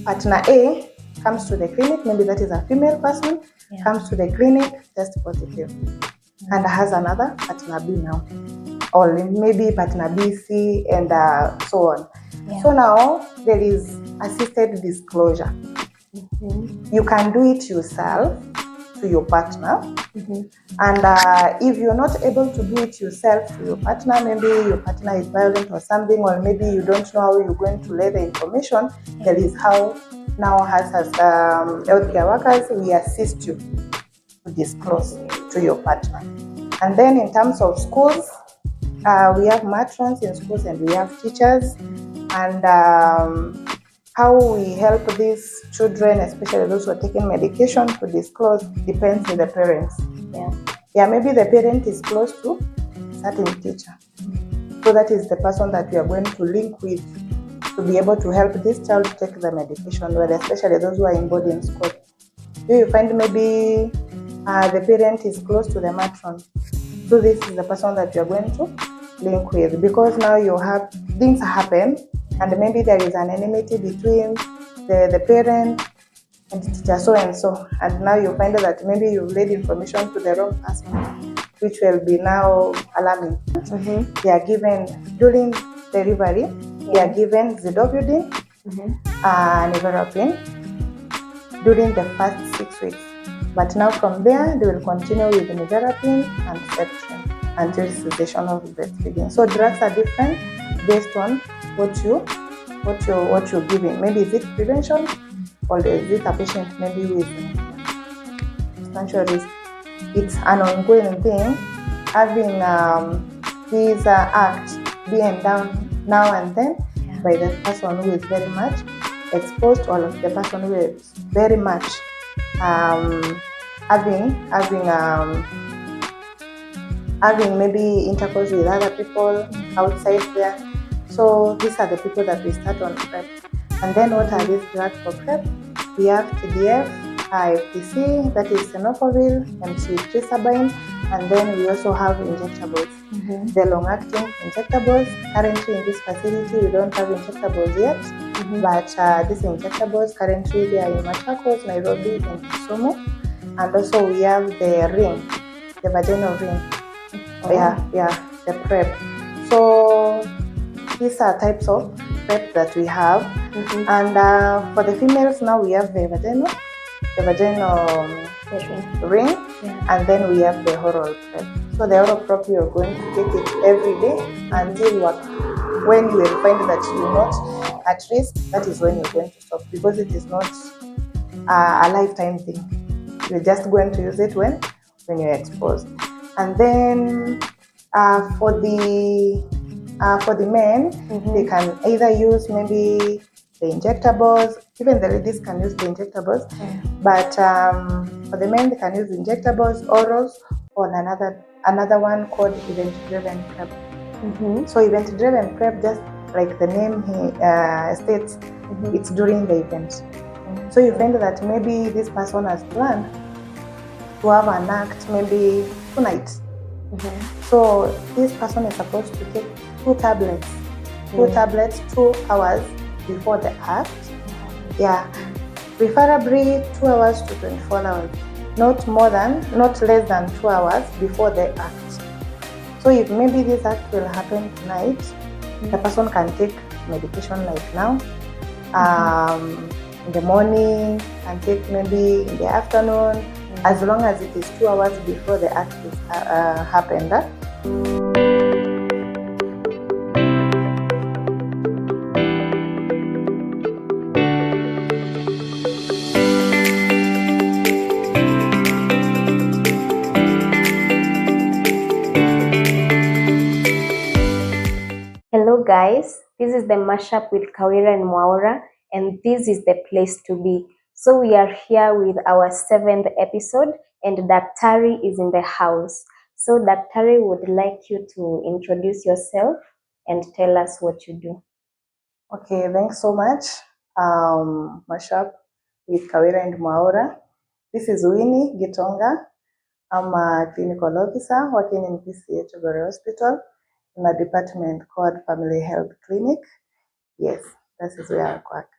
partner A comes to the clinic, maybe that is a female person, comes to the clinic, test positive, and has another partner B now, or maybe partner B, C, and so on. So now there is assisted disclosure. You can do it yourself to your partner. And if you're not able to do it yourself to your partner, maybe your partner is violent or something, or maybe you don't know how you're going to lay the information, there is how now as healthcare workers, we assist you to disclose to your partner. And then in terms of schools, we have matrons in schools and we have teachers, and how we help these children, especially those who are taking medication, to disclose depends on the parents. Maybe the parent is close to a certain teacher, so that is the person that we are going to link with to be able to help this child take the medication, well, especially those who are in boarding school. You find maybe the parent is close to the matron, so this is the person that you are going to link with, because now you have things happen and maybe there is an enmity between the parent and the teacher, so and so, and now you find that maybe you laid information to the wrong person, which will be now alarming. They are given during delivery, they are given zidovudine, nevirapine during the first 6 weeks, but now from there they will continue with nevirapine and septrin until cessation of breastfeeding. So drugs are different based on what you're giving. Maybe is it prevention, or is it a patient maybe with substantial risk? It's an ongoing thing, having these acts being done now and then by the person who is very much exposed, or the person who is very much having maybe intercourse with other people outside there. So these are the people that we start on PrEP. And then what are these drugs for PrEP? We have TDF, FPC, that is tenofovir, MC-trisabine, and then we also have injectables, the long-acting injectables. Currently in this facility we don't have injectables yet, but these injectables currently they are in Machakos, Nairobi, and Kisumu. And also we have the ring, the vaginal ring. The PrEP. So these are types of PrEP that we have. And for the females now we have the vaginal ring, and then we have the oral PrEP. So the oral PrEP, you're going to take it every day until when you will find that you're not at risk, that is when you're going to stop, because it is not a lifetime thing. You're just going to use it when you're exposed. And then for the men, they can either use maybe the injectables. Even the ladies can use the injectables, but for the men they can use injectables, orals, or another one called event-driven PrEP. So event-driven PrEP, just like the name states, it's during the event. So you find that maybe this person has planned to have an act maybe tonight. So this person is supposed to take 2 tablets 2 hours before the act. Preferably 2 hours to 24 hours, not less than 2 hours before the act. So if maybe this act will happen tonight, the person can take medication like now, in the morning, and take maybe in the afternoon, as long as it is 2 hours before the act is happened. Hello guys, this is the mashup with Kawira and Mwaura, and this is the place to be. So we are here with our 7th episode, and Daktari is in the house. So Daktari would like you to introduce yourself and tell us what you do. Okay, thanks so much. Mashup with Kawira and Mwaura. This is Winnie Gitonga. I'm a clinical officer working in PCH Hospital in a department called Family Health Clinic. Yes, that is where I work.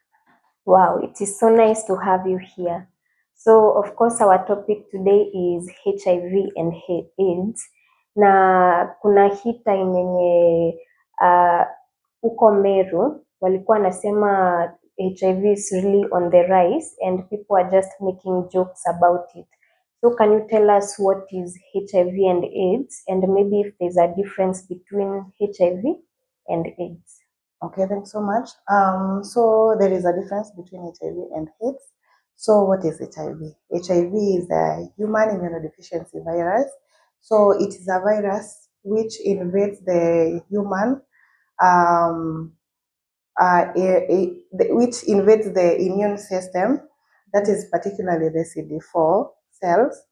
Wow, it is so nice to have you here. So, of course, our topic today is HIV and AIDS. Na kuna hii time yenye huko Meru walikuwa wanasema HIV is really on the rise and people are just making jokes about it. So can you tell us what is HIV and AIDS and maybe if there's a difference between HIV and AIDS? Okay, thanks so much. So there is a difference between HIV and AIDS. So what is HIV? HIV is a human immunodeficiency virus. So it is a virus which invades the human, which invades the immune system, that is particularly the CD4 cells.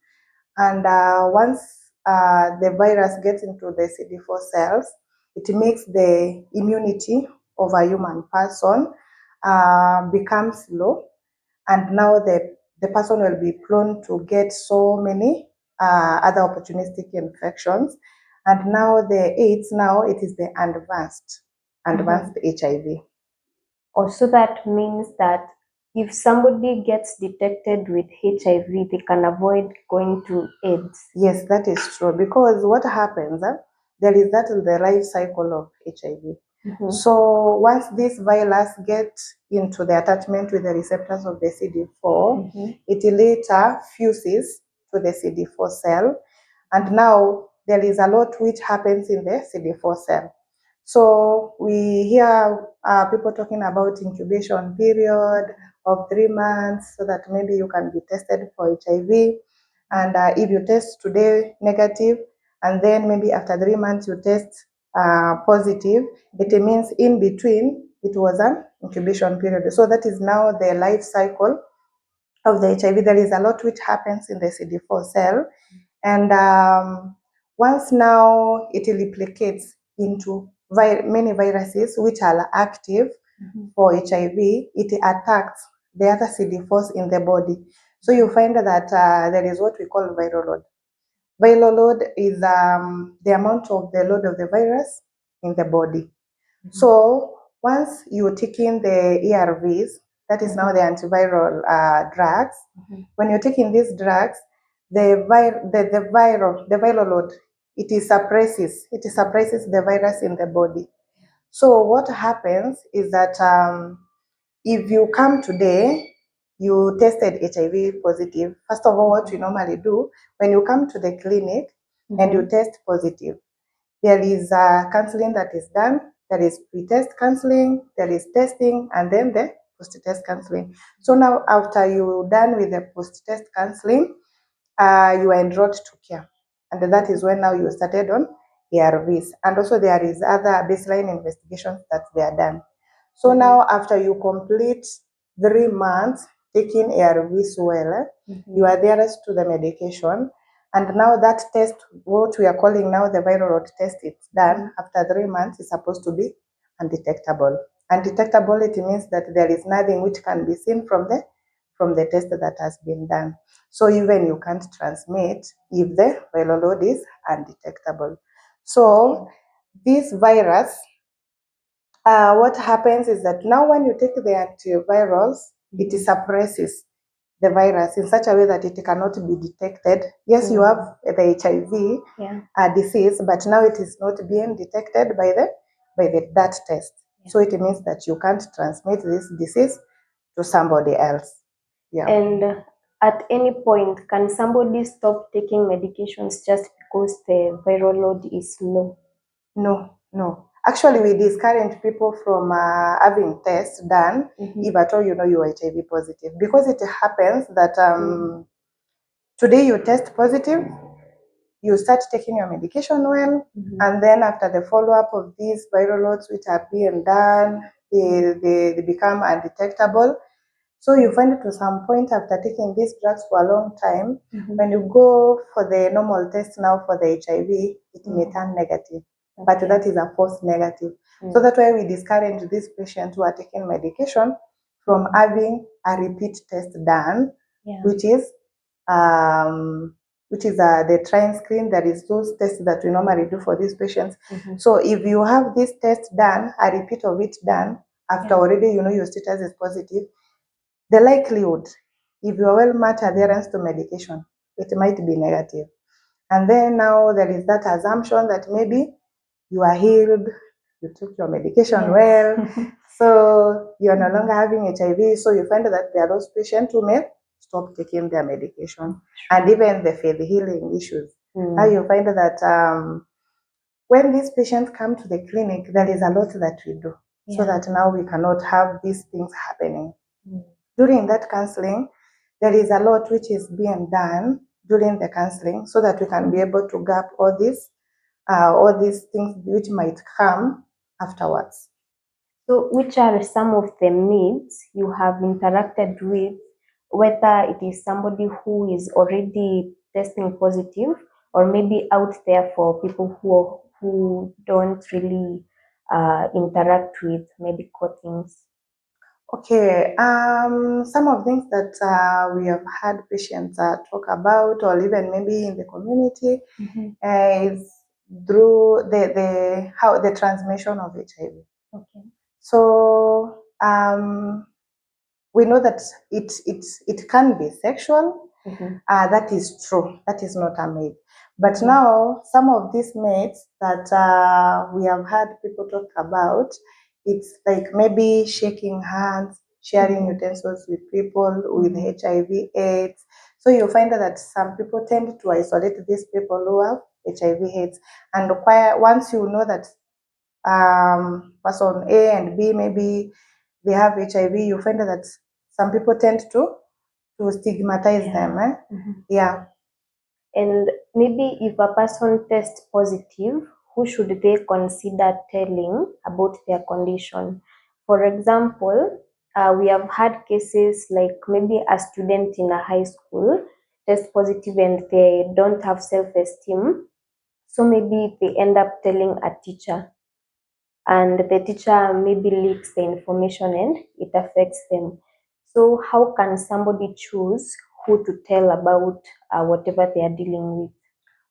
And once the virus gets into the CD4 cells, it makes the immunity of a human person becomes low, and now the person will be prone to get so many other opportunistic infections. And now the AIDS, now it is the advanced HIV. Also, that means that if somebody gets detected with HIV, they can avoid going to AIDS. Yes, that is true, because what happens, there is that in the life cycle of HIV. So once this virus gets into the attachment with the receptors of the CD4, it later fuses to the CD4 cell, and now there is a lot which happens in the CD4 cell. So we hear people talking about incubation period of 3 months so that maybe you can be tested for HIV. And if you test today negative, and then maybe after 3 months you test positive, it means in between it was an incubation period. So that is now the life cycle of the HIV. There is a lot which happens in the CD4 cell, and once now it replicates into many viruses which are active for HIV, it attacks the other CD4s in the body. So you find that there is what we call viral load. Viral load is the amount of the load of the virus in the body. So once you take in the ARVs, that is now the antiviral drugs. When you're taking these drugs, the viral load, it suppresses the virus in the body. So what happens is that if you come today, you tested HIV positive. First of all, what we normally do, when you come to the clinic and you test positive, there is counseling that is done. There is pre-test counseling, there is testing, and then the post-test counseling. So now after you're done with the post-test counseling, you are enrolled to care. And that is when now you started on ARVs. And also there is other baseline investigations that they are done. So now after you complete 3 months taking ARVs well, you are nearest to the medication. And now that test, what we are calling now the viral load test, it's done. After 3 months, it's supposed to be undetectable. Undetectable, it means that there is nothing which can be seen from the test that has been done. So even you can't transmit if the viral load is undetectable. So this virus, what happens is that now when you take the antivirals, it suppresses the virus in such a way that it cannot be detected. Yes, you have the HIV disease, but now it is not being detected by that test. So it means that you can't transmit this disease to somebody else. Yeah. And at any point, can somebody stop taking medications just because the viral load is low? No. Actually, we discourage people from having tests done if at all you know you are HIV positive, because it happens that today you test positive, you start taking your medication well, and then after the follow-up of these viral loads which are being done, they become undetectable. So you find it to some point after taking these drugs for a long time, when you go for the normal test now for the HIV, it may turn negative. But that is a false negative. So that's why we discourage these patients who are taking medication from having a repeat test done, which is the trying screen. That is those tests that we normally do for these patients. So if you have this test done, a repeat of it done, after already you know your status is positive, the likelihood, if you are well matched adherence to medication, it might be negative. And then now there is that assumption that maybe you are healed, you took your medication well, so you are no longer having HIV. So you find that there are those patients who may stop taking their medication, and even the faith healing issues. Now you find that when these patients come to the clinic, there is a lot that we do so that now we cannot have these things happening. During that counseling, there is a lot which is being done during the counseling so that we can be able to gap all these things which might come afterwards. So which are some of the needs you have interacted with, whether it is somebody who is already testing positive or maybe out there for people who don't really interact with medical things? Okay, some of things that we have had patients talk about, or even maybe in the community, is through the transmission of HIV. Okay. So we know that it can be sexual. That is true. That is not a myth. But now some of these myths that we have had people talk about, it's like maybe shaking hands, sharing utensils with people with HIV/AIDS. So you find that some people tend to isolate these people who have HIV/AIDS, and once you know that person A and B maybe they have HIV, you find that some people tend to stigmatize them. Yeah. And maybe if a person tests positive, who should they consider telling about their condition? For example, we have had cases like maybe a student in a high school test positive and they don't have self-esteem. So maybe they end up telling a teacher, and the teacher maybe leaks the information and it affects them. So how can somebody choose who to tell about whatever they are dealing with?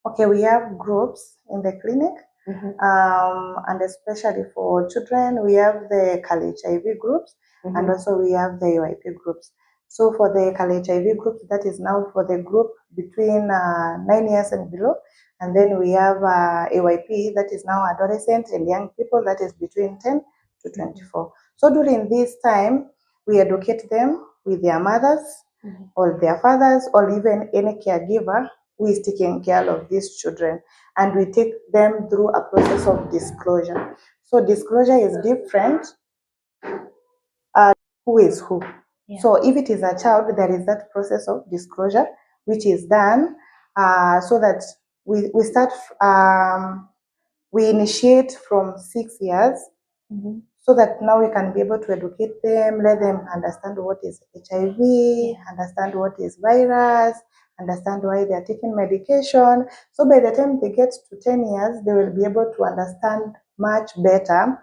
Okay, we have groups in the clinic, and especially for children, we have the Kali HIV groups, and also we have the AYP groups. So for the Kali HIV group, that is now for the group between 9 years and below, and then we have AYP, that is now adolescent and young people, that is between 10 to 24. So during this time, we educate them with their mothers, or their fathers, or even any caregiver who is taking care of these children, and we take them through a process of disclosure. So disclosure is different. Who is who? So if it is a child, there is that process of disclosure which is done so that we start. We initiate from 6 years. So that now we can be able to educate them, let them understand what is HIV, understand what is virus, understand why they are taking medication. So by the time they get to 10 years, they will be able to understand much better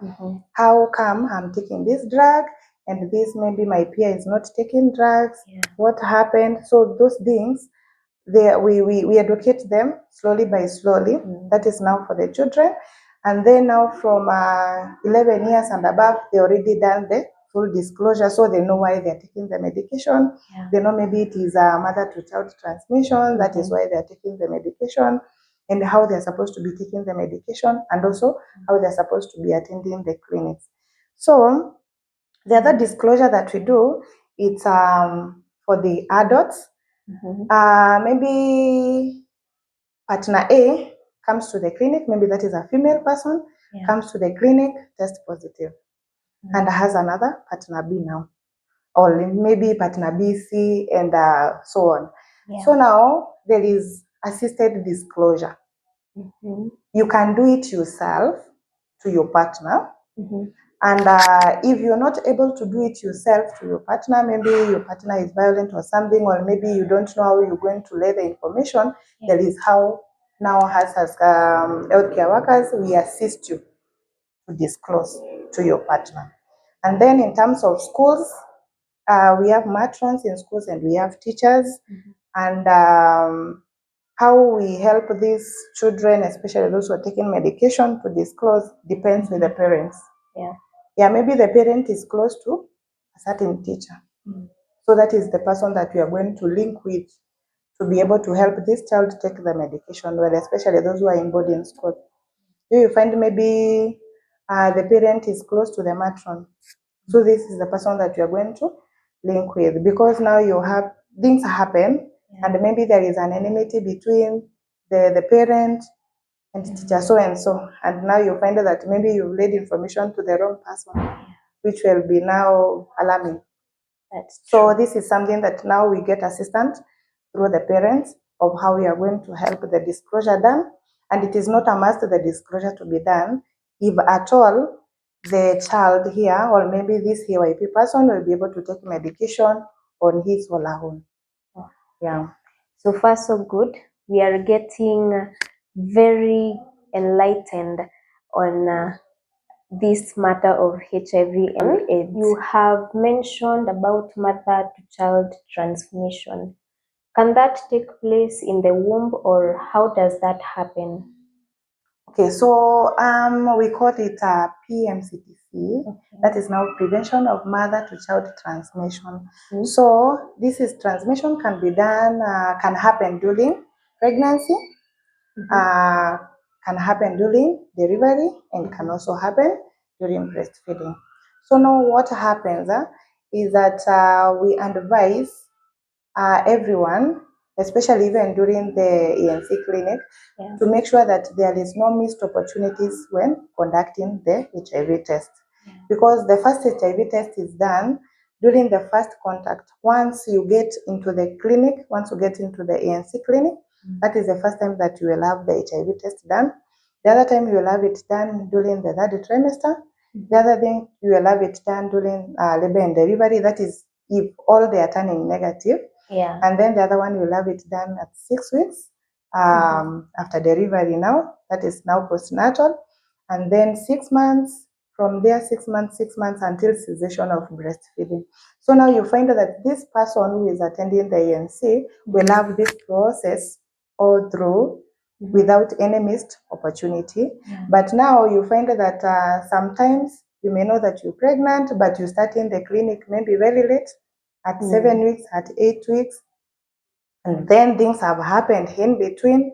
how come I'm taking this drug, and this maybe my peer is not taking drugs, what happened. So those things, we educate them slowly by slowly. That is now for the children. And then now from 11 years and above, they already done the full disclosure, so they know why they're taking the medication. They know maybe it is a mother-to-child transmission, that is why they're taking the medication, and how they're supposed to be taking the medication, and also how they're supposed to be attending the clinics. So the other disclosure that we do, it's for the adults. Maybe partner A comes to the clinic, maybe that is a female person, comes to the clinic, test positive, and has another partner B now, or maybe partner B, C, and so on. So now there is assisted disclosure. You can do it yourself to your partner. And if you're not able to do it yourself to your partner, maybe your partner is violent or something, or maybe you don't know how you're going to lay the information, there is how now us as healthcare workers, we assist you to disclose to your partner. And then in terms of schools, we have matrons in schools and we have teachers. And how we help these children, especially those who are taking medication, to disclose depends with the parents. Maybe the parent is close to a certain teacher. So that is the person that we are going to link with to be able to help this child take the medication well, especially those who are in boarding school. You find maybe the parent is close to the matron. So this is the person that you are going to link with, because now you have things happen, and maybe there is an enmity between the parent and teacher so and so, and now you find that maybe you've laid information to the wrong person, which will be now alarming. So this is something that now we get assistance through the parents of how we are going to help the disclosure done. And it is not a must the disclosure to be done if at all the child here, or maybe this HYP person, will be able to take medication on his or her own. Yeah. So far, so good. We are getting very enlightened on this matter of HIV and AIDS. You have mentioned about mother-to-child transmission. Can that take place in the womb, or how does that happen? Okay, so we call it PMCTC. Okay. That is now prevention of mother-to-child transmission. Mm-hmm. So this is transmission can be done, can happen during pregnancy, can happen during delivery, and can also happen during breastfeeding. So now what happens is that we advise everyone, especially even during the ENC clinic, to make sure that there is no missed opportunities when conducting the HIV test. Because the first HIV test is done during the first contact. Once you get into the clinic, once you get into the ENC clinic, that is the first time that you will have the HIV test done. The other time you will have it done during the third trimester. The other thing, you will have it done during labor and delivery. That is if all they are turning negative. Yeah. And then the other one will have it done at 6 weeks after delivery now. That is now postnatal. And then 6 months, from there 6 months until cessation of breastfeeding. So now you find that this person who is attending the ENC will have this process all through without any missed opportunity. But now you find that sometimes you may know that you're pregnant, but you start in the clinic maybe very late, at 7 weeks, at 8 weeks, and then things have happened in between.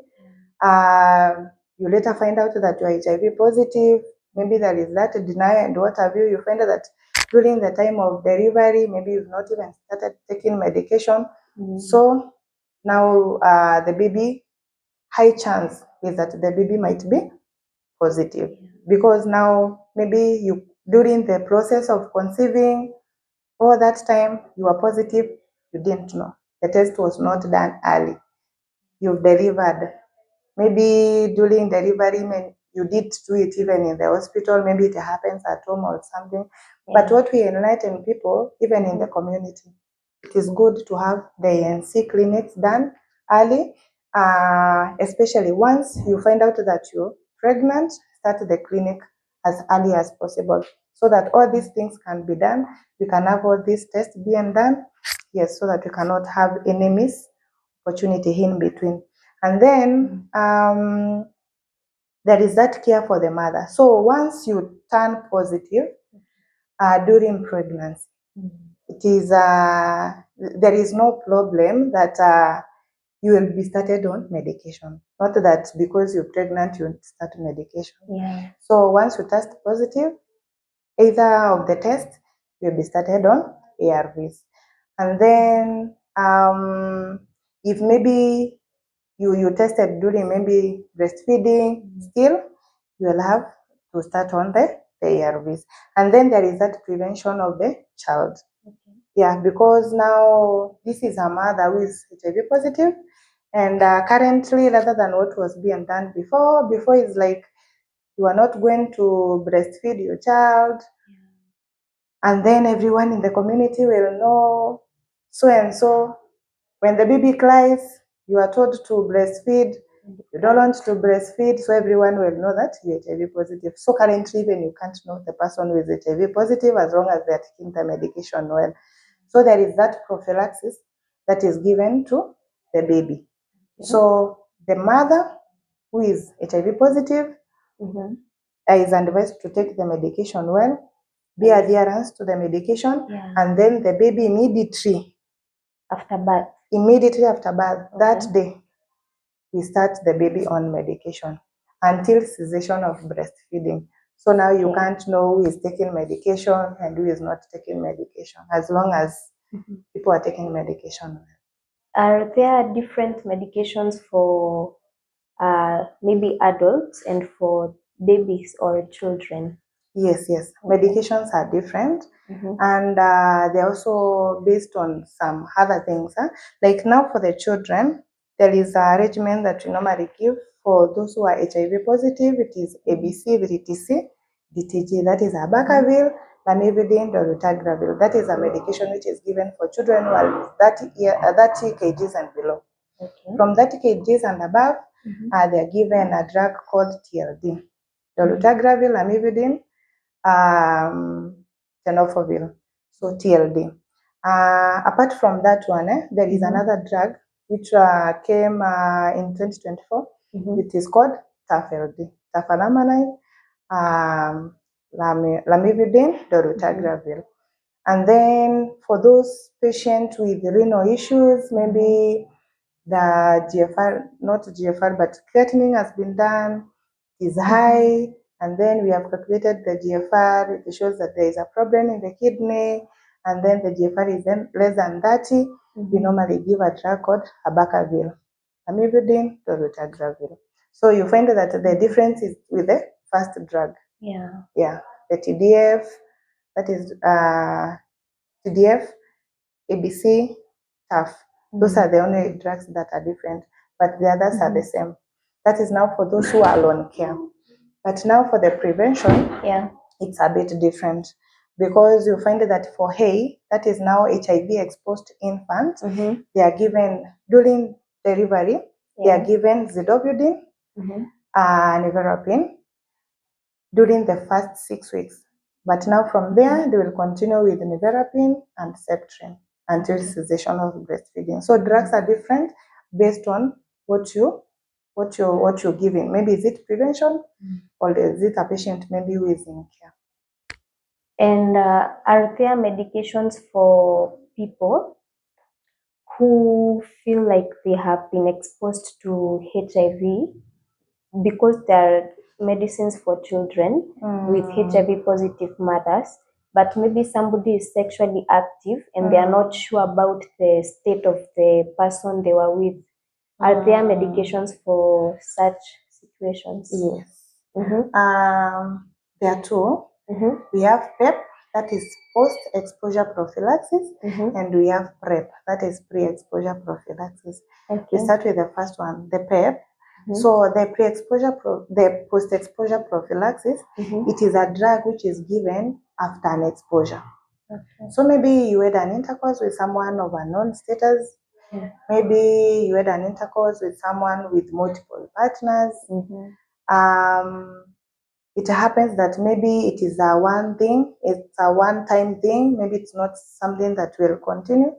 You later find out that you're HIV positive. Maybe there is that denial and what have you. You find out that during the time of delivery, maybe you've not even started taking medication. So now the baby, high chance is that the baby might be positive, because now maybe you, during the process of conceiving, all that time you were positive, you didn't know. The test was not done early. You've delivered. Maybe during delivery, you did do it even in the hospital. Maybe it happens at home or something. But what we enlighten people, even in the community, it is good to have the ENC clinics done early, especially once you find out that you're pregnant, start the clinic as early as possible, so that all these things can be done. We can have all these tests being done, yes, so that we cannot have any miss opportunity in between. And then there is that care for the mother. So once you turn positive during pregnancy, it is there is no problem that you will be started on medication. Not that because you're pregnant you start medication. So once you test positive, either of the tests, you'll be started on ARVs. And then if maybe you tested during maybe breastfeeding, still you will have to start on the ARVs. And then there is that prevention of the child. Yeah, because now this is a mother who is HIV positive, and currently, rather than what was being done before is like you are not going to breastfeed your child, and then everyone in the community will know so and so. When the baby cries, you are told to breastfeed. You don't want to breastfeed, so everyone will know that you're HIV positive. So currently, even you can't know the person who is HIV positive as long as they're taking the medication well. So there is that prophylaxis that is given to the baby. So the mother who is HIV positive is advised to take the medication well, be adherence to the medication, and then the baby immediately After birth? Immediately after birth, Okay. that day, we start the baby on medication until cessation of breastfeeding. So now you Okay. can't know who is taking medication and who is not taking medication, as long as people are taking medication. Are there different medications for maybe adults and for babies or children? Yes, yes. Okay. Medications are different, and they're also based on some other things. Like now for the children, there is a regimen that we normally give for those who are HIV positive. It is ABC, VTC, DTG. That is abacavir, lamivudine, dolutegravir. That is a medication which is given for children who are 30 kgs and below. Okay. From 30 kgs and above, they are given a drug called TLD. Dolutegravir, lamivudine, tenofovir, so TLD. Apart from that one, there is another drug which came in 2024. It is called TAFLD, tafaramanide, lamivudine, dolutegravir. And then for those patients with renal issues, maybe the GFR, not GFR, but creatinine has been done, is high, and then we have calculated the GFR. It shows that there is a problem in the kidney, and then the GFR is then less than 30. We normally give a drug called abacavir, amivudine, dolutegravir. So you find that the difference is with the first drug. Yeah. Yeah, the TDF, that is TDF, ABC, TAF. Those are the only drugs that are different, but the others are the same. That is now for those who are alone care. But now for the prevention, Yeah. it's a bit different, because you find that for hay, that is now HIV exposed infants, they are given during delivery, they are given zidovudine, nevirapine during the first 6 weeks. But now from there, they will continue with nevirapine and Septrin until cessation of breastfeeding. So drugs are different based on what you're giving. Maybe is it prevention, or is it a patient maybe who is in care? And are there medications for people who feel like they have been exposed to HIV, because there are medicines for children with HIV positive mothers, but maybe somebody is sexually active and they are not sure about the state of the person they were with? Are there medications for such situations? Yes. There are two. We have PEP, that is post-exposure prophylaxis, and we have PrEP, that is pre-exposure prophylaxis. We start with the first one, the PEP. So the the post-exposure prophylaxis, it is a drug which is given after an exposure. So maybe you had an intercourse with someone of unknown status. Maybe you had an intercourse with someone with multiple partners. It happens that maybe it is a one-time thing, maybe it's not something that will continue.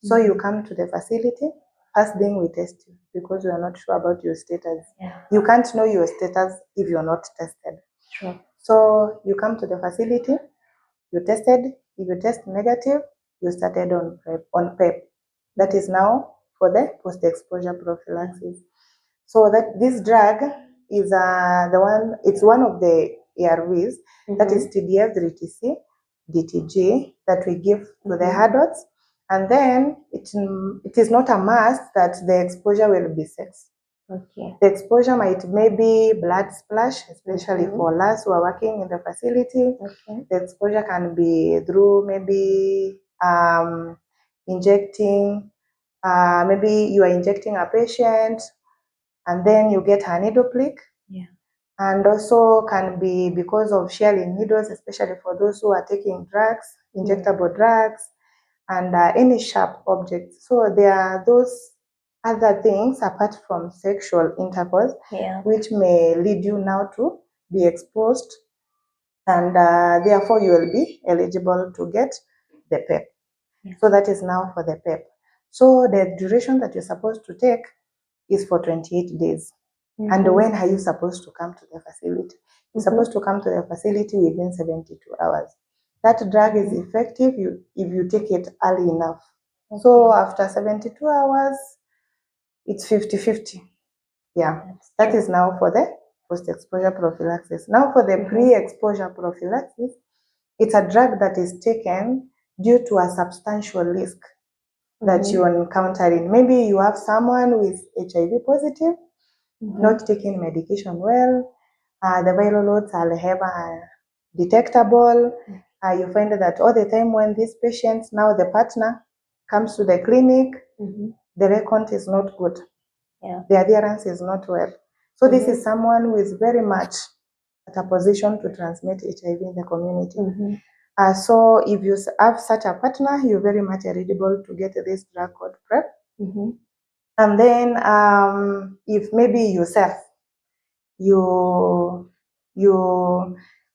So you come to the facility, first thing we test you, because we are not sure about your status. You can't know your status if you're not tested. Sure. So you come to the facility, you tested, if you test negative, you started on PEP. That is now for the post-exposure prophylaxis. So that this drug is it's one of the ARVs, that is TDF, DTG, that we give to the adults. And then it is not a must that the exposure will be sex. Okay. The exposure might maybe blood splash, especially for us who are working in the facility. The exposure can be through maybe injecting, maybe you are injecting a patient and then you get a needle prick. And also can be because of sharing needles, especially for those who are taking drugs, injectable drugs, and any sharp objects. So there are those other things apart from sexual intercourse, which may lead you now to be exposed, and therefore you will be eligible to get the PEP. So that is now for the PEP. So the duration that you're supposed to take is for 28 days. And when are you supposed to come to the facility? You're supposed to come to the facility within 72 hours. That drug is effective if you take it early enough. So after 72 hours, it's 50-50. Yeah, that is now for the post-exposure prophylaxis. Now for the pre-exposure prophylaxis, it's a drug that is taken due to a substantial risk that you're encountering. Maybe you have someone who is HIV positive, not taking medication well, the viral loads are detectable. You find that all the time when these patients, now the partner comes to the clinic, the recount is not good. The adherence is not well. So this is someone who is very much at a position to transmit HIV in the community. So if you have such a partner, you're very much eligible to get this drug called PrEP. And then if maybe yourself, you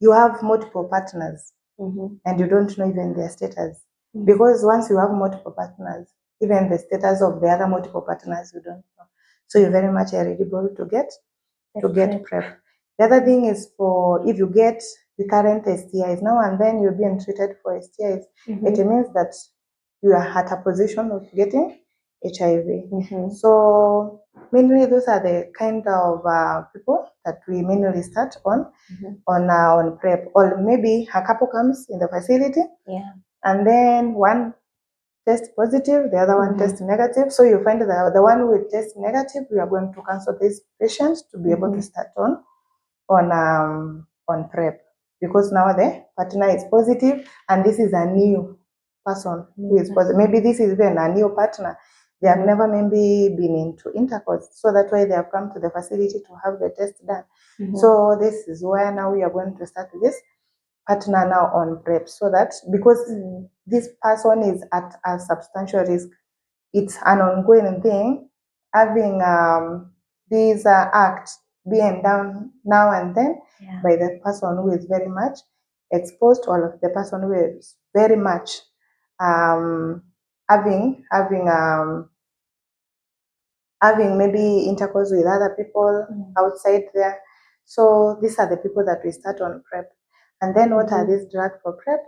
have multiple partners and you don't know even their status. Because once you have multiple partners, even the status of the other multiple partners you don't know. So you're very much eligible to get PrEP. The other thing is for if you get recurrent STIs, now and then you're being treated for STIs, it means that you are at a position of getting HIV. So mainly those are the kind of people that we mainly start on PrEP. Or maybe a couple comes in the facility, and then one test positive, the other one test negative. So you find that the one with test negative, we are going to cancel these patients to be able to start on PrEP, because now the partner is positive and this is a new person who is positive. Maybe this is even a new partner. They have never maybe been into intercourse, so that's why they have come to the facility to have the test done. So this is where now we are going to start this partner now on PrEP, so that because this person is at a substantial risk, it's an ongoing thing, having these acts being done now and then by the person who is very much exposed, or the person who is very much having maybe intercourse with other people outside there. So these are the people that we start on PrEP. And then what are these drugs for PrEP?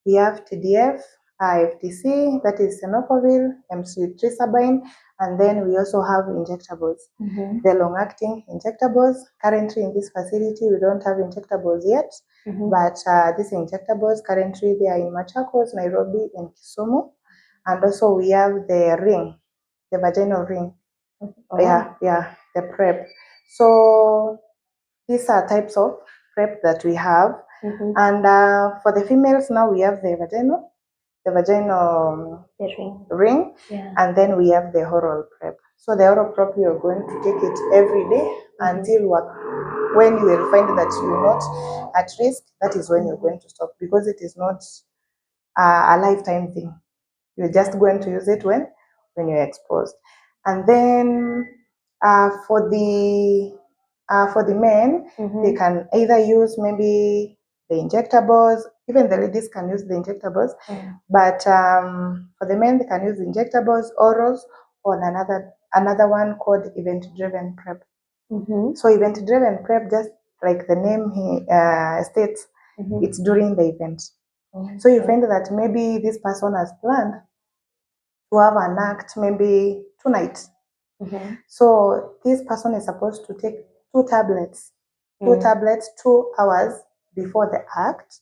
We have TDF, FTC, that is tenofovir, emtricitabine, and then we also have injectables, the long-acting injectables. Currently in this facility, we don't have injectables yet, but these injectables currently they are in Machakos, Nairobi, and Kisumu. And also we have the ring, the vaginal ring. The PrEP. So these are types of PrEP that we have. And for the females now we have the vaginal ring, and then we have the oral PrEP. So the oral PrEP, you're going to take it every day until when you will find that you're not at risk. That is when you're going to stop, because it is not a lifetime thing. You're just going to use it when you're exposed. And then for the men, they can either use maybe the injectables. Even the ladies can use the injectables, but for the men, they can use injectables, orals, or another one called event-driven PrEP. So event-driven PrEP, just like the name states, it's during the event. So you find that maybe this person has planned to have an act maybe tonight. So this person is supposed to take 2 tablets, 2 hours before the act.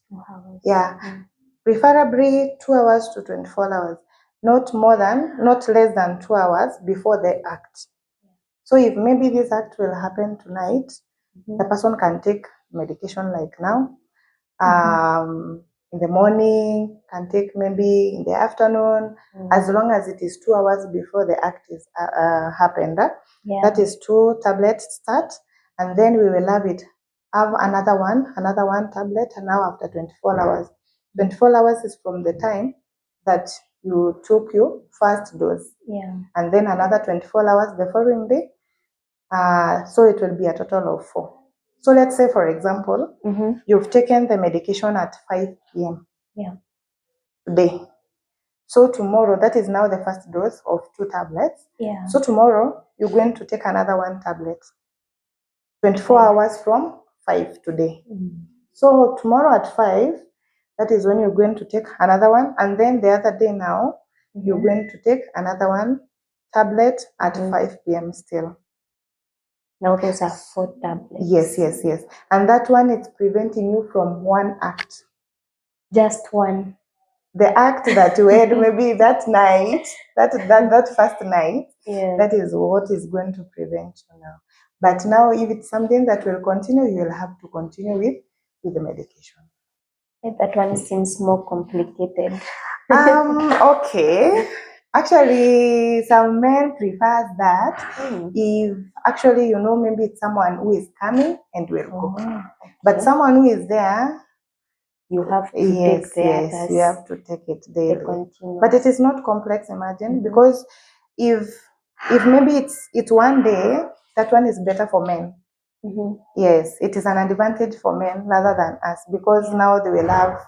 Preferably 2 hours to 24 hours, not less than 2 hours before the act. So if maybe this act will happen tonight, the person can take medication like now. In the morning, can take maybe in the afternoon, as long as it is 2 hours before the act is happened. That is 2 tablets start, and then we will have another one tablet, and now after 24 hours. 24 hours is from the time that you took your first dose. And then another 24 hours the following day. So it will be a total of 4. So let's say, for example, you've taken the medication at 5 p.m. today. So tomorrow, that is now the first dose of 2 tablets. So tomorrow, you're going to take another 1 tablet. 24 hours from 5 today. So tomorrow at 5, that is when you're going to take another one. And then the other day now, you're going to take another one tablet at 5 p.m. still. Now those are 4 tablets. Yes. And that one is preventing you from one act. Just one. The act that you had maybe that night, that first night, that is what is going to prevent you now. But now, if it's something that will continue, you will have to continue with the medication. That one seems more complicated. Okay. Actually, some men prefers that if actually, maybe it's someone who is coming and will cook. Okay. But someone who is there, you have to yes, take the others. You have to take it daily. Continue. But it is not complex, imagine, because if maybe it's one day, that one is better for men. Yes, it is an advantage for men rather than us, because now they will have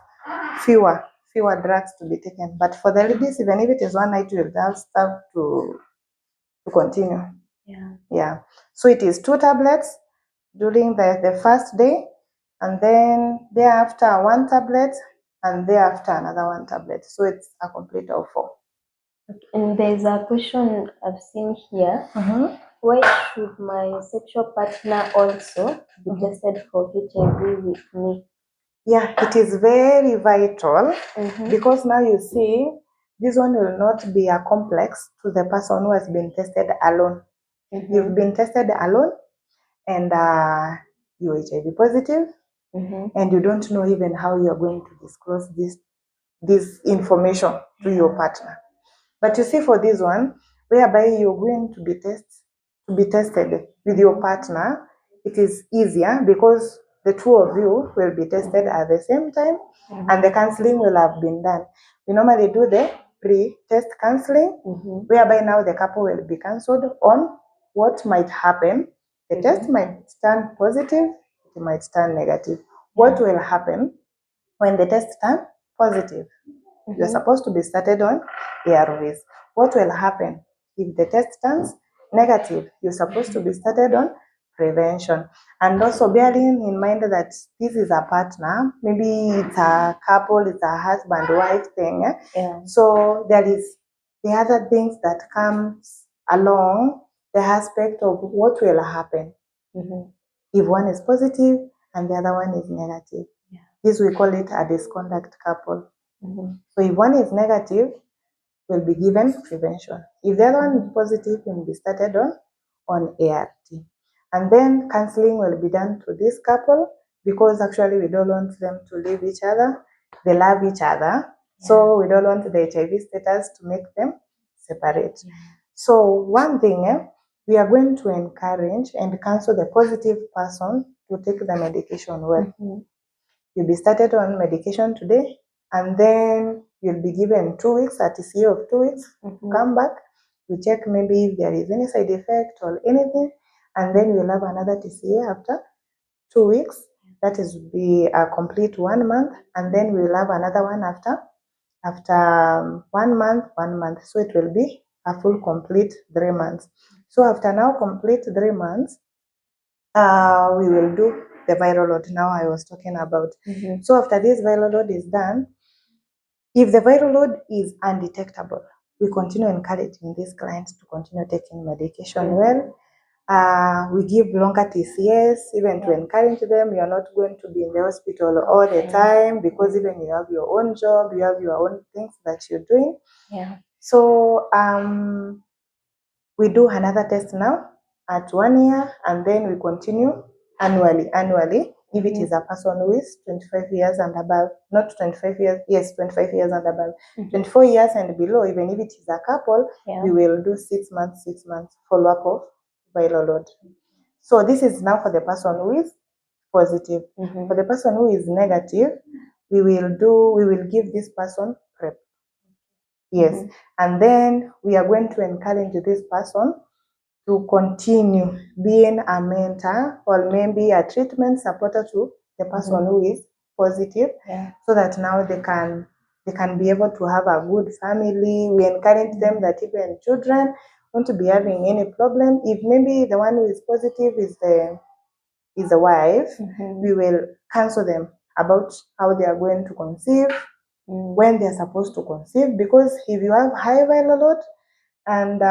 fewer drugs to be taken. But for the ladies, even if it is one night, you will have to continue. Yeah. So it is 2 tablets during the first day, and then thereafter 1 tablet, and thereafter another 1 tablet. So it's a complete of 4. And there's a question I've seen here. Why should my sexual partner also be tested for HIV with me? Yeah, it is very vital, because now you see, this one will not be a complex to the person who has been tested alone. You've been tested alone, and you're HIV positive, and you don't know even how you are going to disclose this information to your partner. But you see, for this one, whereby you're going to be tested with your partner, it is easier because the 2 of you will be tested at the same time, and the counseling will have been done. We normally do the pre-test counseling, whereby now the couple will be counseled on what might happen. The test might turn positive, it might turn negative. What will happen when the test turns positive? You're supposed to be started on ARVs. What will happen if the test turns negative? You're supposed to be started on prevention. And also bearing in mind that this is a partner, maybe it's a couple, it's a husband-wife thing. So there is the other things that comes along, the aspect of what will happen if one is positive and the other one is negative. This, we call it a disconduct couple. So if one is negative, will be given prevention. If the other one is positive, will be started on ART. And then counseling will be done to this couple, because actually we don't want them to leave each other. They love each other. So we don't want the HIV status to make them separate. So one thing, we are going to encourage and counsel the positive person to take the medication well. You'll be started on medication today, and then you'll be given 2 weeks, a TCA of 2 weeks to come back. We check maybe if there is any side effect or anything, and then we'll have another TCA after 2 weeks. That is be a complete 1 month, and then we'll have another one after 1 month, 1 month. So it will be a full complete 3 months. So after now complete 3 months, we will do the viral load now I was talking about. So after this viral load is done, if the viral load is undetectable, we continue encouraging these clients to continue taking medication well. We give longer TCS, even to encourage them. You're not going to be in the hospital all the time, because even you have your own job, you have your own things that you're doing. So we do another test now at 1 year, and then we continue annually. If it is a person who is 25 years and above, not 25 years, yes, 25 years and above, 24 years and below, even if it is a couple, we will do 6 months follow-up of viral load. So this is now for the person who is positive. For the person who is negative, we will give this person PrEP. Yes, and then we are going to encourage this person to continue being a mentor or maybe a treatment supporter to the person who is positive, so that now they can be able to have a good family. We encourage them that even children won't be having any problem. If maybe the one who is positive is the wife, we will counsel them about how they are going to conceive, when they're supposed to conceive, because if you have high viral load and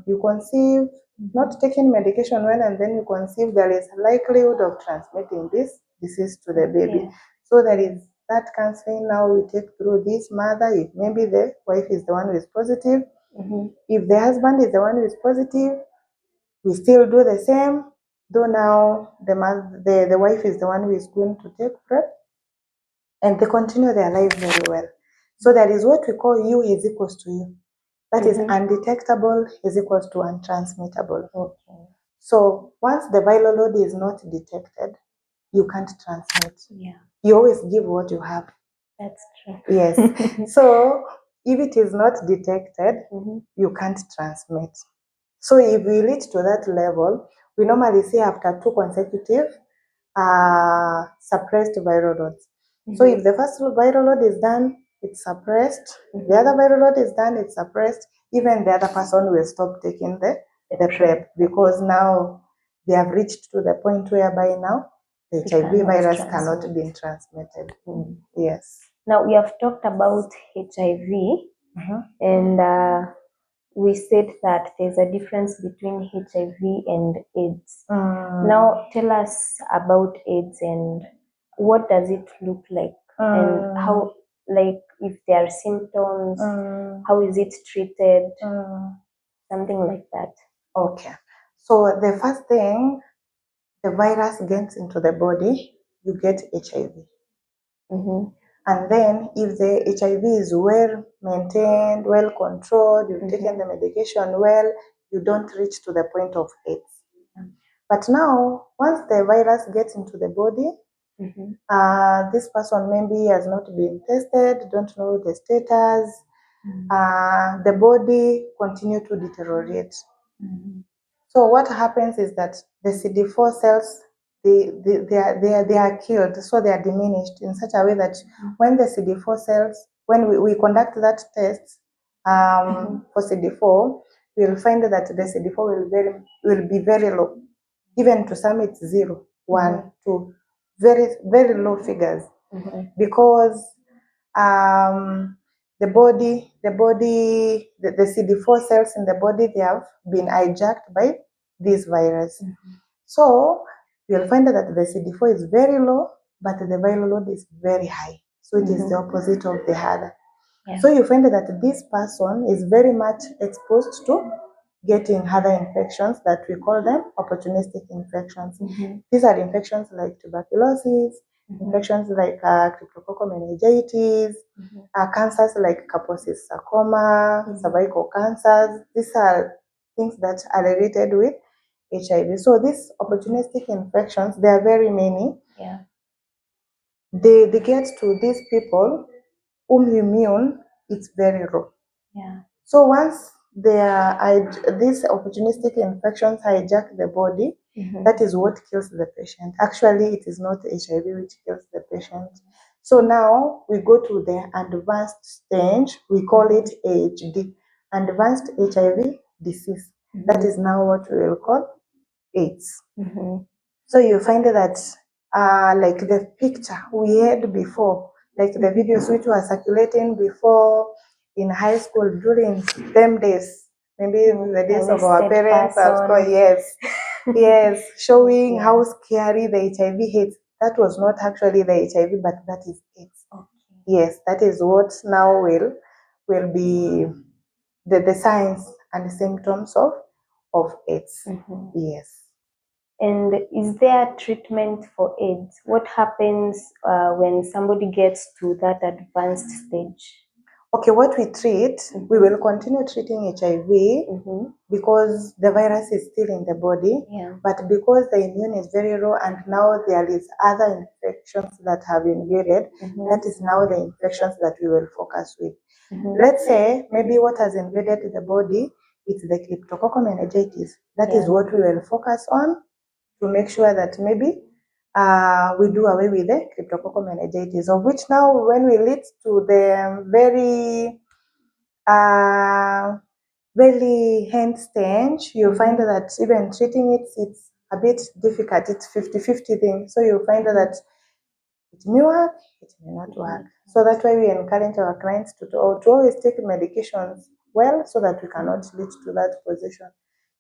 you conceive, not taking medication when and then you conceive, there is a likelihood of transmitting this disease to the baby. Yeah. So there is that counseling now we take through this mother. If maybe the wife is the one who is positive, if the husband is the one who is positive, we still do the same, though now the wife is the one who is going to take PrEP, and they continue their life very well. So that is what we call U is equals to U. That is undetectable is equals to untransmittable. Okay. So once the viral load is not detected, you can't transmit. Yeah. You always give what you have. That's true. Yes. So if it is not detected, you can't transmit. So if we reach to that level, we normally say after 2 consecutive suppressed viral loads. So if the first viral load is done, it's suppressed. The other viral load is done, it's suppressed. Even the other person will stop taking the PrEP, because now they have reached to the point whereby now the HIV virus cannot be transmitted. Yes. Now we have talked about HIV, and we said that there's a difference between HIV and AIDS. Now tell us about AIDS and what does it look like, and how, like, if there are symptoms, how is it treated, something like that. Okay. So the first thing, the virus gets into the body, you get HIV. And then if the HIV is well maintained, well controlled, you've taken the medication well, you don't reach to the point of AIDS. But now, once the virus gets into the body, this person maybe has not been tested, don't know the status, the body continue to deteriorate. So what happens is that the CD4 cells, they are killed, so they are diminished in such a way that when the CD4 cells, when we conduct that test for CD4, we'll find that the CD4 will be very low. Even to some it's 0, 1, 2, very, very low figures, because the CD4 cells in the body, they have been hijacked by this virus. So you'll find that the CD4 is very low, but the viral load is very high. So it is the opposite of the other. So you find that this person is very much exposed to getting other infections that we call them opportunistic infections. These are infections like tuberculosis, infections like cryptococcal meningitis, cancers like Kaposi's sarcoma, cervical cancers. These are things that are related with HIV. So these opportunistic infections, there are very many. They get to these people whom immune is very low. So once these opportunistic infections hijack the body, that is what kills the patient. Actually, it is not HIV which kills the patient. So now we go to the advanced stage. We call it AHD, advanced HIV disease. That is now what we will call AIDS. So you find that like the picture we had before, like the videos which were circulating before in high school during them days, maybe the days of our parents, yes, showing how scary the HIV hits. That was not actually the HIV, but that is AIDS. Yes, that is what now will be the signs and symptoms of AIDS. Yes. And is there treatment for AIDS? What happens when somebody gets to that advanced stage? Okay, what we treat, we will continue treating HIV because the virus is still in the body, but because the immune is very low and now there is other infections that have invaded, that is now the infections that we will focus with. Let's say maybe what has invaded the body is the cryptococcal meningitis. That is what we will focus on to make sure that maybe we do away with the cryptococcal meningitis, of which now when we lead to the very end stage, you'll find that even treating it, it's a bit difficult. It's 50-50 thing. So you'll find that It may work, it may not work. So that's why we encourage our clients to always take medications well, so that we cannot lead to that position.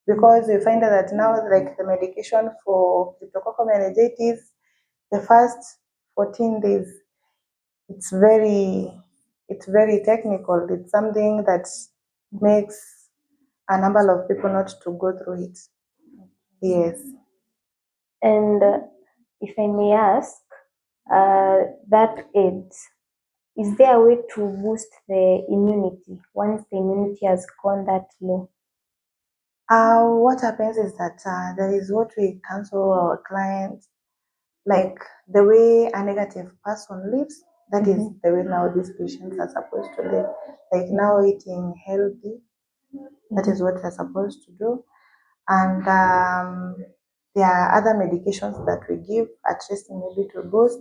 Because we find that now, like the medication for cryptococcal meningitis, the first 14 days, it's very technical. It's something that makes a number of people not to go through it. Yes. And if I may ask, that AIDS, is there a way to boost the immunity once the immunity has gone that low? What happens is that there is what we counsel our clients, like the way a negative person lives, that is the way now these patients are supposed to live. Like now eating healthy, that is what they're supposed to do. And there are other medications that we give, at least maybe to boost,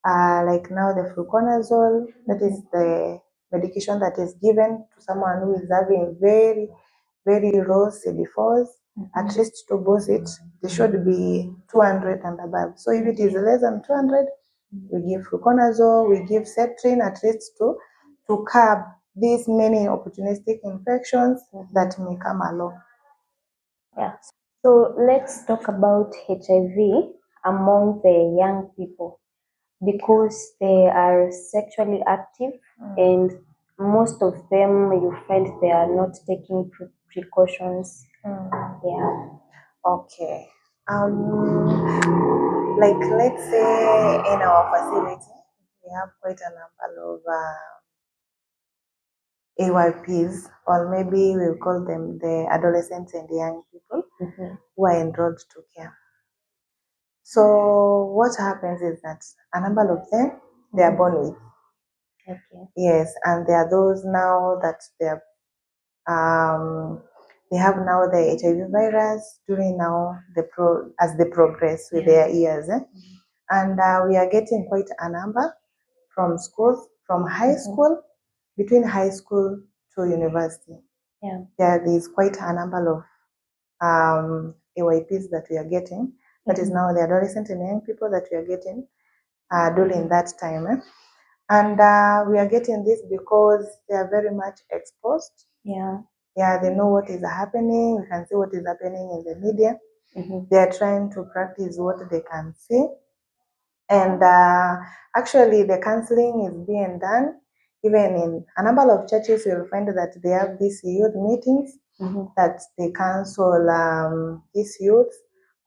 like now the fluconazole, that is the medication that is given to someone who is having very low CD4s. At least to boost it, they should be 200 and above. So if it is less than 200, we give fluconazole, we give septrin, at least to curb these many opportunistic infections that may come along. Yeah. So let's talk about HIV among the young people, because they are sexually active and most of them you find they are not taking precautions. Yeah. Okay. Like let's say in our facility, we have quite a number of AYPs, or maybe we'll call them the adolescents and young people who are enrolled to care. So what happens is that a number of them, they are born with. Okay. Yes, and there are those now that they have now the HIV virus during now as they progress with their years. And we are getting quite a number from schools, from high school, between high school to university. Yeah. There is quite a number of AYPs that we are getting. That is now the adolescent and young people that we are getting during that time. And we are getting this because they are very much exposed. Yeah. Yeah, they know what is happening. We can see what is happening in the media. They are trying to practice what they can see. And actually, the counseling is being done. Even in a number of churches, you'll find that they have these youth meetings that they counsel these youth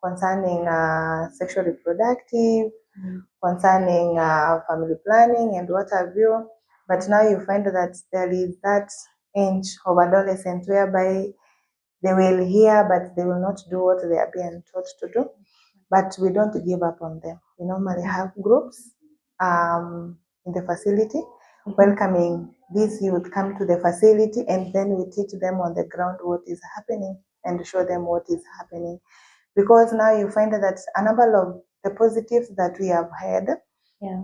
concerning sexual reproductive, concerning family planning and what have you. But now you find that there is that age of adolescent whereby they will hear, but they will not do what they are being taught to do. But we don't give up on them. We normally have groups in the facility welcoming these youth come to the facility, and then we teach them on the ground what is happening and show them what is happening. Because now you find that a number of the positives that we have had,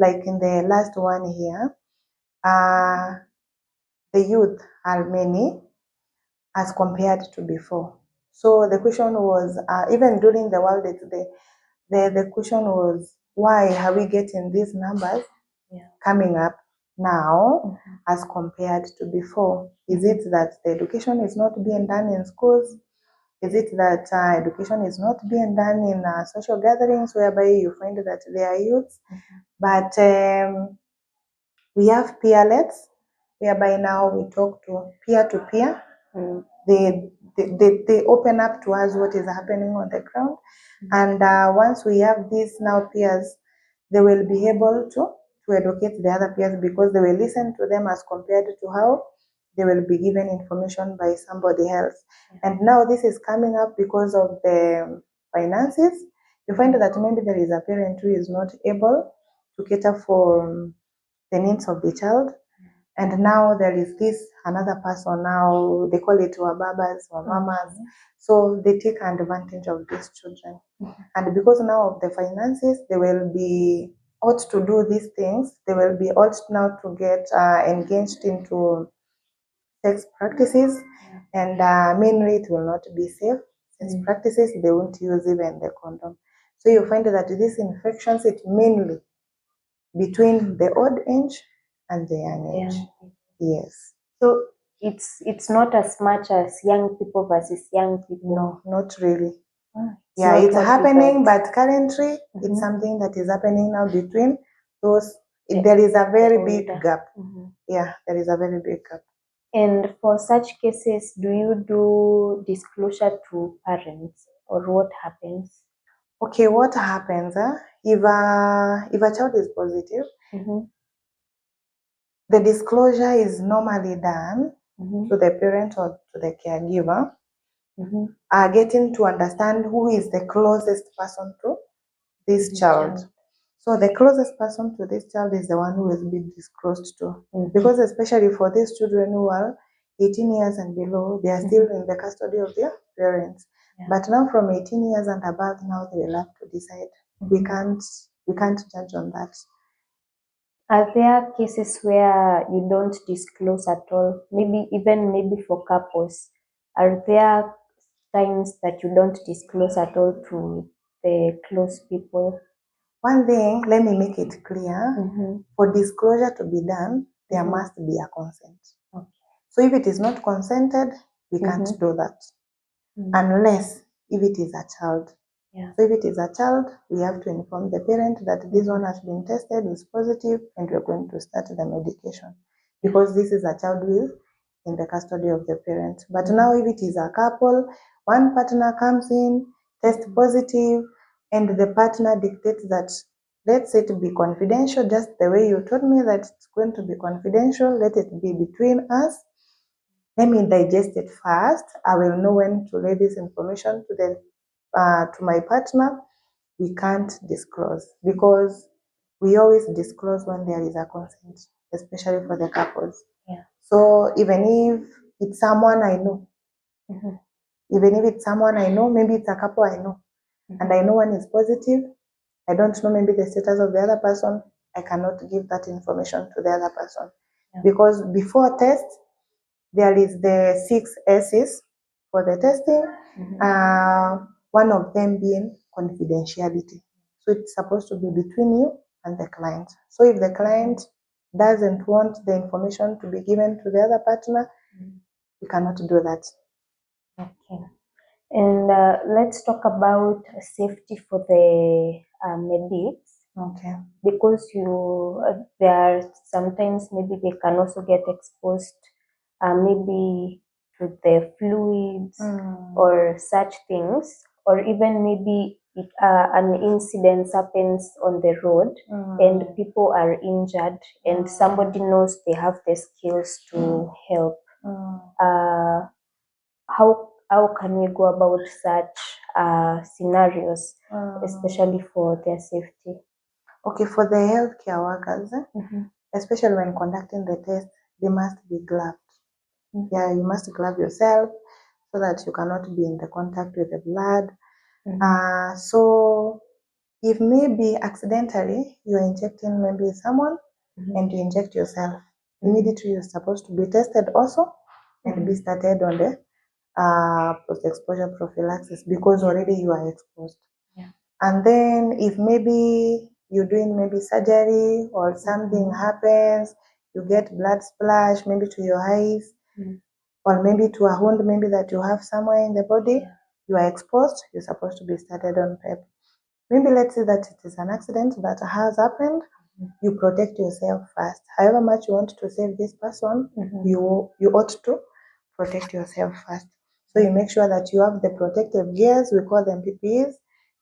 like in the last one here, the youth are many as compared to before. So the question was, even during the World AIDS Day, the question was, why are we getting these numbers coming up now as compared to before? Is it that the education is not being done in schools? Is it that education is not being done in social gatherings whereby you find that there are youths? But we have peerlets, whereby now we talk to peer. They open up to us what is happening on the ground. And once we have these now peers, they will be able to educate the other peers, because they will listen to them as compared to how they will be given information by somebody else. And now this is coming up because of the finances. You find that maybe there is a parent who is not able to cater for the needs of the child. And now there is this another person now, they call it wababas or mamas. So they take advantage of these children. And because now of the finances, they will be ought to do these things. They will be ought now to get engaged into sex practices. And mainly it will not be safe. Sex practices, they won't use even the condom. So you find that these infections, it mainly between the old age and the young age. Yes. So it's not as much as young people versus young people. No, not really. Yeah, It's happening, but currently it's something that is happening now between those. There is a very big gap. Yeah, there is a very big gap. And for such cases, do you do disclosure to parents, or what happens? Okay, what happens if a child is positive? The disclosure is normally done to the parent or to the caregiver, getting to understand who is the closest person to this child. So the closest person to this child is the one who has been disclosed to. Because especially for these children who are 18 years and below, they are still in the custody of their parents. But now from 18 years and above, now they will have to decide. We can't judge on that. Are there cases where you don't disclose at all? Maybe for couples. Are there times that you don't disclose at all to the close people? One thing, let me make it clear. For disclosure to be done, there must be a consent. So if it is not consented, we can't do that. Unless if it is a child. So if it is a child, we have to inform the parent that this one has been tested, is positive, and we're going to start the medication. Because this is a child who is in the custody of the parent. But now if it is a couple, one partner comes in, test positive, and the partner dictates that let's it be confidential, just the way you told me that it's going to be confidential, let it be between us. Let me digest it first. I will know when to lay this information to my partner. We can't disclose because we always disclose when there is a consent, especially for the couples. So even if it's someone I know, maybe it's a couple I know, and I know one is positive, I don't know maybe the status of the other person, I cannot give that information to the other person. Because before test, there is the 6 S's for the testing, one of them being confidentiality. So it's supposed to be between you and the client. So if the client doesn't want the information to be given to the other partner, you cannot do that. Okay. And let's talk about safety for the medics. Okay. Because there are sometimes maybe they can also get exposed maybe to the fluids or such things, or even maybe an incident happens on the road and people are injured and somebody knows they have the skills to help. How can we go about such scenarios, especially for their safety? Okay, for the healthcare workers, especially when conducting the test, they must be gloved. Yeah, you must glove yourself so that you cannot be in the contact with the blood. So if maybe accidentally you're injecting maybe someone and you inject yourself, immediately you're supposed to be tested also and be started on the post-exposure prophylaxis because already you are exposed. And then if maybe you're doing maybe surgery or something happens, you get blood splash maybe to your eyes or maybe to a wound maybe that you have somewhere in the body, you are exposed, you're supposed to be started on PEP. Maybe let's say that it is an accident that has happened, you protect yourself first. However much you want to save this person, you ought to protect yourself first. So you make sure that you have the protective gears, we call them PPEs,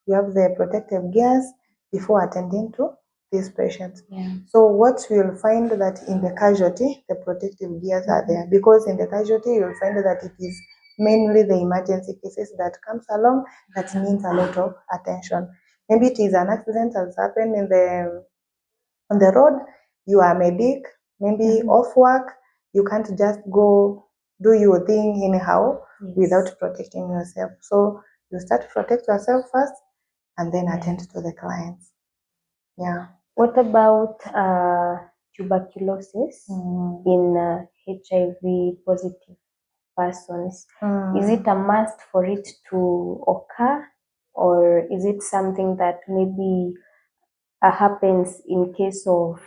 you have the protective gears before attending to these patients. So what you'll find that in the casualty, the protective gears are there because in the casualty you'll find that it is mainly the emergency cases that comes along that needs a lot of attention. Maybe it is an accident that's happened on the road, you are a medic, maybe off work, you can't just go do your thing anyhow without protecting yourself. So you start to protect yourself first and then attend to the clients. Yeah. What about tuberculosis in HIV positive persons? Is it a must for it to occur, or is it something that maybe happens in case of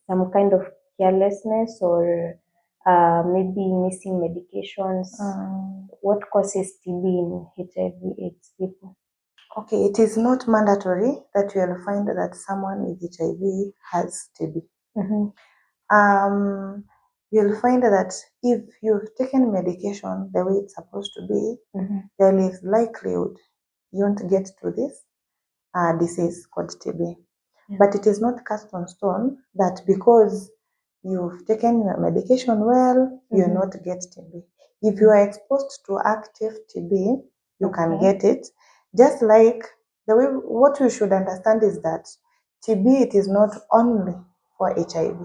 some kind of carelessness or maybe missing medications. What causes TB in HIV/AIDS people? Okay, it is not mandatory that you will find that someone with HIV has TB. You'll find that if you've taken medication the way it's supposed to be, there is likelihood you won't get to this disease called TB. But it is not cast on stone that because you've taken your medication well, you'll not get TB. If you are exposed to active TB, you can get it. Just like the way, what you should understand is that TB, it is not only for HIV.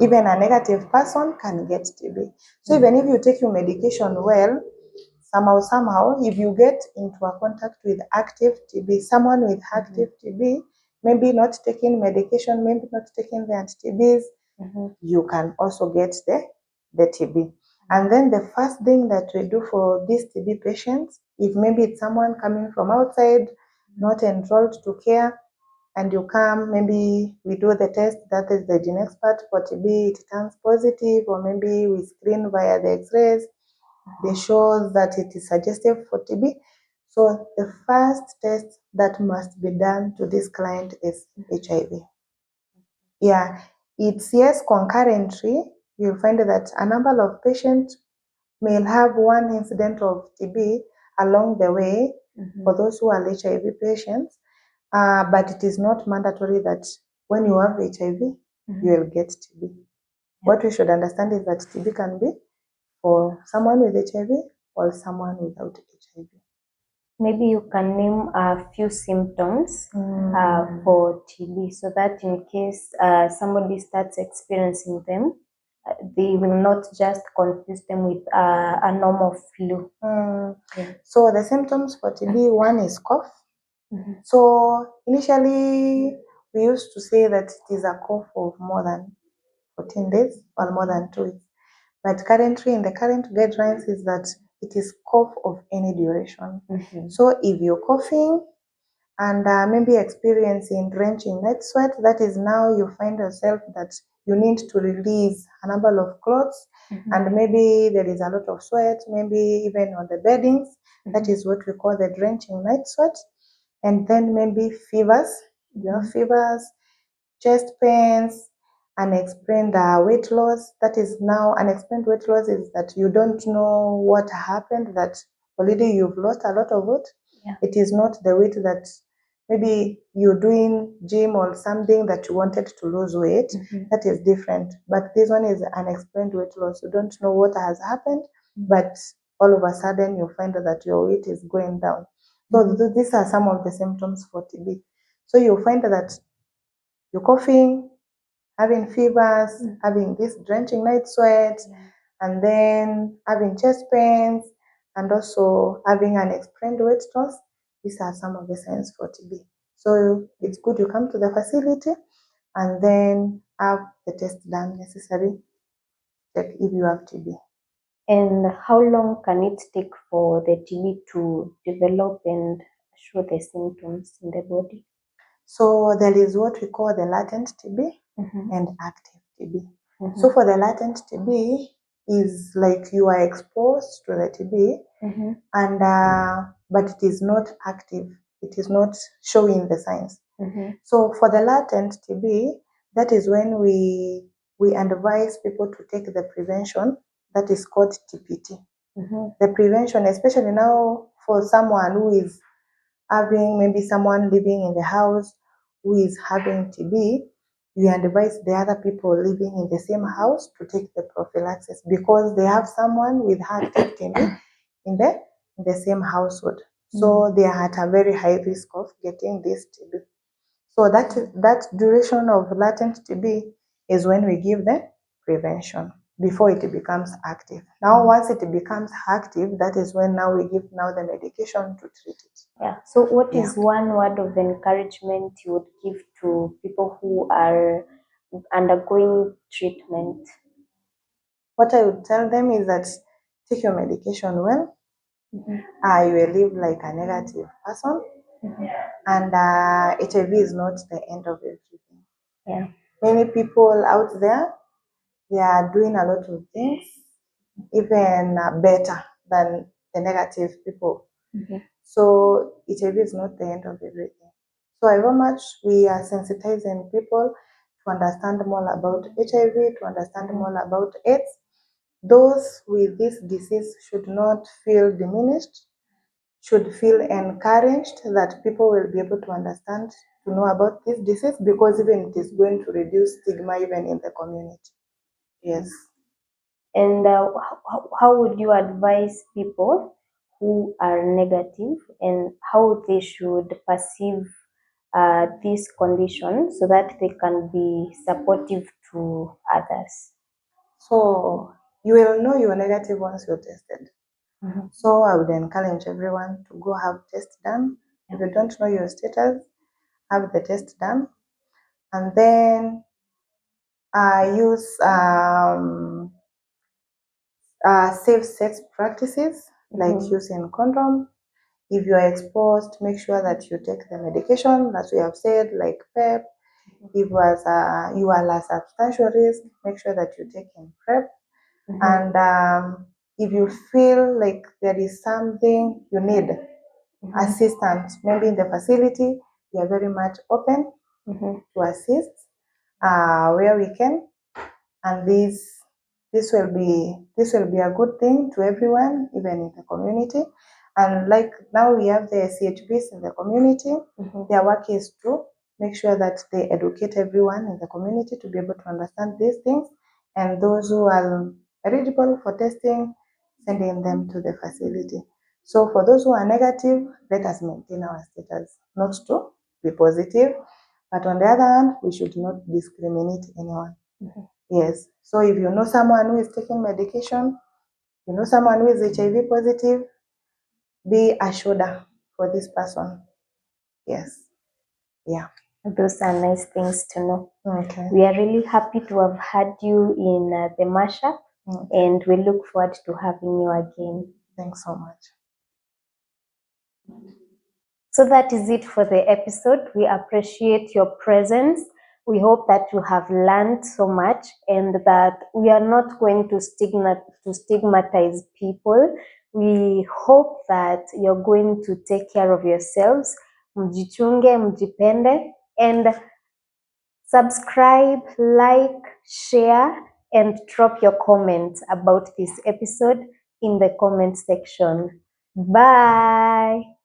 Even a negative person can get TB. So even if you take your medication well, somehow, if you get into a contact with active TB, someone with active TB, maybe not taking medication, maybe not taking the anti-TBs, you can also get the TB. And then the first thing that we do for these TB patients, if maybe it's someone coming from outside, not enrolled to care, and you come, maybe we do the test, that is the gene expert for TB, it turns positive, or maybe we screen via the x-rays, they show that it is suggestive for TB. So the first test that must be done to this client is HIV. Yeah, it's yes, concurrently, you'll find that a number of patients may have one incident of TB along the way for those who are HIV patients, but it is not mandatory that when you have HIV, you will get TB. What we should understand is that TB can be for someone with HIV or someone without HIV. Maybe you can name a few symptoms for TB so that in case somebody starts experiencing them, they will not just confuse them with a normal flu. So the symptoms for TB, one is cough. So initially, we used to say that it is a cough of more than 14 days or more than 2 weeks. But currently, in the current guidelines, is that it is cough of any duration. So if you're coughing and maybe experiencing drenching night sweat, that is now you find yourself that you need to release a number of clothes, and maybe there is a lot of sweat, maybe even on the beddings. That is what we call the drenching night sweat. And then maybe fevers, fevers, chest pains, unexplained weight loss. That is now unexplained weight loss is that you don't know what happened, that already you've lost a lot of weight. It is not the weight that maybe you're doing gym or something that you wanted to lose weight. That is different. But this one is unexplained weight loss. You don't know what has happened, but all of a sudden you find that your weight is going down. So these are some of the symptoms for TB. So you'll find that you're coughing, having fevers, having this drenching night sweat, and then having chest pains, and also having unexplained weight loss. These are some of the signs for TB. So it's good you come to the facility and then have the test done necessary, check if you have TB. And how long can it take for the TB to develop and show the symptoms in the body? So there is what we call the latent TB and active TB. So for the latent TB is like you are exposed to the TB, and but it is not active. It is not showing the signs. So for the latent TB, that is when we advise people to take the prevention that is called TPT. The prevention, especially now for someone who is having, maybe someone living in the house who is having TB, you advise the other people living in the same house to take the prophylaxis because they have someone with active TB in the same household. So they are at a very high risk of getting this TB. So that duration of latent TB is when we give the prevention before it becomes active. Now, once it becomes active, that is when now we give now the medication to treat it. Yeah. So what is one word of encouragement you would give to people who are undergoing treatment? What I would tell them is that take your medication well. You will live like a negative person. And HIV is not the end of everything. Yeah. Many people out there, they are doing a lot of things even better than the negative people. So HIV is not the end of everything. So however much we are sensitizing people to understand more about HIV, to understand more about AIDS, those with this disease should not feel diminished, should feel encouraged that people will be able to understand, to know about this disease, because even it is going to reduce stigma even in the community. Yes. And how would you advise people who are negative and how they should perceive this condition so that they can be supportive to others? So you will know you're negative once you're tested. So I would encourage everyone to go have test done. If you don't know your status, have the test done, and then use safe sex practices like using condom. If you are exposed, make sure that you take the medication that we have said, like PrEP. If you are a substantial risk, make sure that you take in PrEP. And if you feel like there is something you need assistance, maybe in the facility, we are very much open to assist where we can, and this will be a good thing to everyone, even in the community. And like now we have the CHBs in the community, their work is to make sure that they educate everyone in the community to be able to understand these things, and those who are eligible for testing, sending them to the facility. So for those who are negative, let us maintain our status, not to be positive, but on the other hand, we should not discriminate anyone. Yes. So if you know someone who is taking medication, you know someone who is HIV positive, be a shoulder for this person. Yes. Yeah. Those are nice things to know. Okay. We are really happy to have had you in the mashup, and we look forward to having you again. Thanks so much. So that is it for the episode. We appreciate your presence. We hope that you have learned so much and that we are not going to stigmatize people. We hope that you're going to take care of yourselves. Mjichunge, mjipende, and subscribe, like, share, and drop your comments about this episode in the comment section. Bye.